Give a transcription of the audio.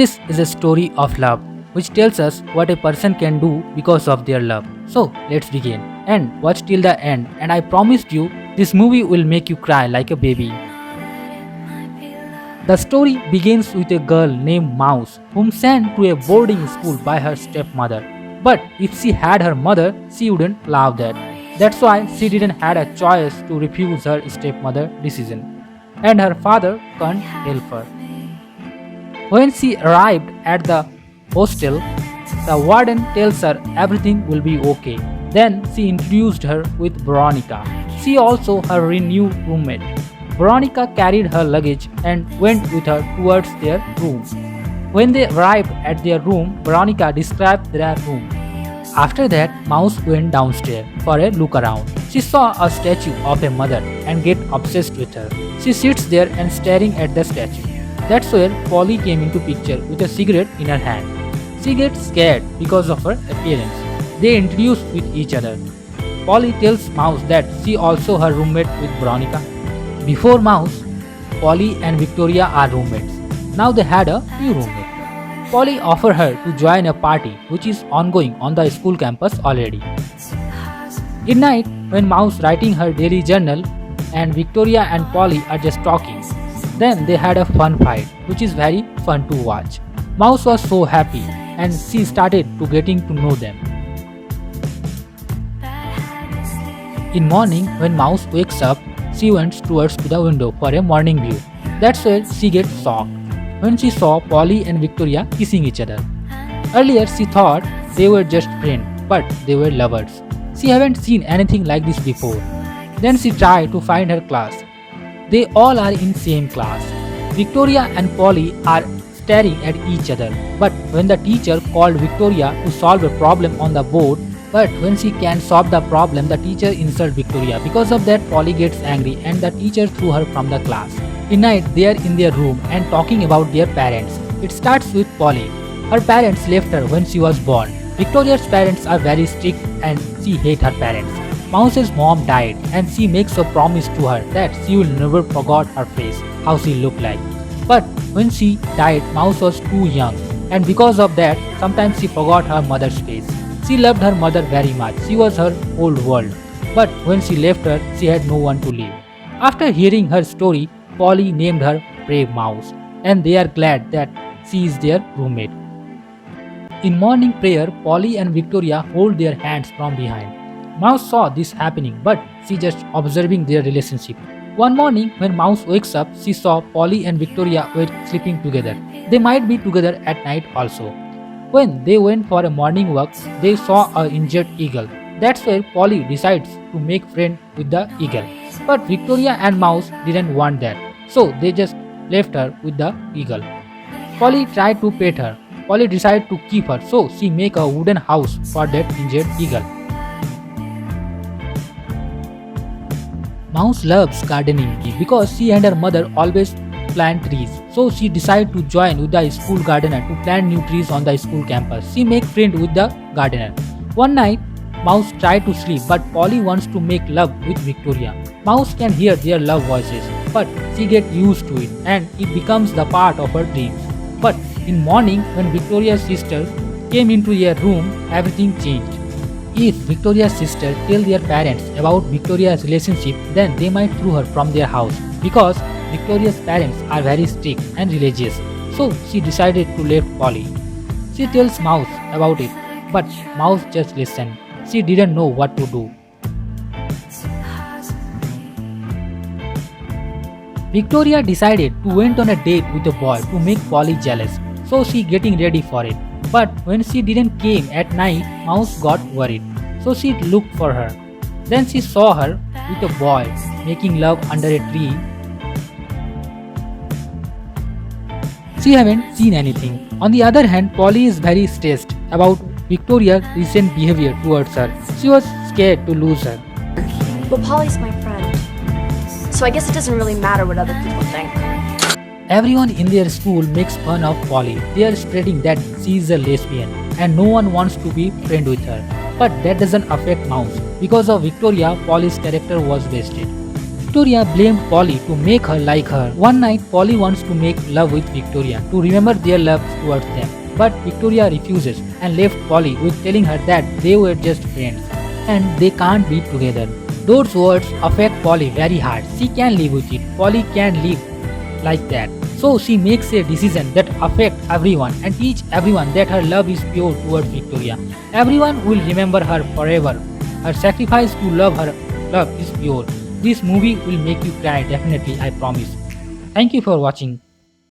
This is a story of love which tells us what a person can do because of their love. So let's begin and watch till the end, and I promised you this movie will make you cry like a baby. The story begins with a girl named Mouse whom sent to a boarding school by her stepmother. But if she had her mother, she wouldn't allow that. That's why she didn't had a choice to refuse her stepmother's decision. And her father can't help her. When she arrived at the hostel, the warden tells her everything will be okay. Then she introduced her with Veronica. She also her renewed roommate. Veronica carried her luggage and went with her towards their room. When they arrived at their room, Veronica described their room. After that, Mouse went downstairs for a look around. She saw a statue of a mother and get obsessed with her. She sits there and staring at the statue. That's where Pauli came into picture with a cigarette in her hand. She gets scared because of her appearance. They introduce with each other. Pauli tells Mouse that she also her roommate with Veronica. Before Mouse, Pauli and Victoriya are roommates. Now they had a new roommate. Pauli offered her to join a party which is ongoing on the school campus already. At night, when Mouse writing her daily journal and Victoriya and Pauli are just talking, then they had a fun fight which is very fun to watch. Mouse was so happy and she started to getting to know them. In morning, when Mouse wakes up, she went towards to the window for a morning view. That's where she gets shocked when she saw Pauli and Victoriya kissing each other. Earlier she thought they were just friends, but they were lovers. She haven't seen anything like this before. Then she tried to find her class. They all are in same class. Victoriya and Pauli are staring at each other. But when the teacher called Victoriya to solve a problem on the board, but when she can't solve the problem, the teacher insults Victoriya. Because of that, Pauli gets angry and the teacher threw her from the class. At night, they are in their room and talking about their parents. It starts with Pauli. Her parents left her when she was born. Victoria's parents are very strict and she hates her parents. Mouse's mom died and she makes a promise to her that she will never forget her face, how she looked like. But when she died, Mouse was too young, and because of that, sometimes she forgot her mother's face. She loved her mother very much. She was her whole world. But when she left her, she had no one to live. After hearing her story, Pauli named her Brave Mouse, and they are glad that she is their roommate. In morning prayer, Pauli and Victoriya hold their hands from behind. Mouse saw this happening, but she just observing their relationship. One morning, when Mouse wakes up, she saw Pauli and Victoriya were sleeping together. They might be together at night also. When they went for a morning walk, they saw an injured eagle. That's where Pauli decides to make friends with the eagle. But Victoriya and Mouse didn't want that, so they just left her with the eagle. Pauli tried to pet her. Pauli decided to keep her, so she make a wooden house for that injured eagle. Mouse loves gardening because she and her mother always plant trees. So she decided to join with the school gardener to plant new trees on the school campus. She make friend with the gardener. One night, Mouse tried to sleep, but Pauli wants to make love with Victoriya. Mouse can hear their love voices, but she get used to it and it becomes the part of her dreams. But in morning, when Victoriya's sister came into their room, everything changed. If Victoriya's sister tell their parents about Victoriya's relationship, then they might throw her from their house because Victoriya's parents are very strict and religious. So she decided to leave Pauli. She tells Mouse about it, but Mouse just listened. She didn't know what to do. Victoriya decided to went on a date with a boy to make Pauli jealous. So she getting ready for it. But when she didn't came at night, Mouse got worried. So she looked for her. Then she saw her with a boy making love under a tree. She haven't seen anything. On the other hand, Pauli is very stressed about Victoria's recent behavior towards her. She was scared to lose her. Well, Polly's my friend, so I guess it doesn't really matter what other people think. Everyone in their school makes fun of Pauli. They are spreading that she is a lesbian and no one wants to be friend with her. But that doesn't affect Mouse. Because of Victoriya, Pauli's character was wasted. Victoriya blamed Pauli to make her like her. One night, Pauli wants to make love with Victoriya to remember their love towards them. But Victoriya refuses and left Pauli with telling her that they were just friends and they can't be together. Those words affect Pauli very hard. She can live with it. Pauli can live like that. So she makes a decision that affects everyone and teach everyone that her love is pure towards Victoriya. Everyone will remember her forever. Her sacrifice to love her love is pure. This movie will make you cry definitely, I promise. Thank you for watching.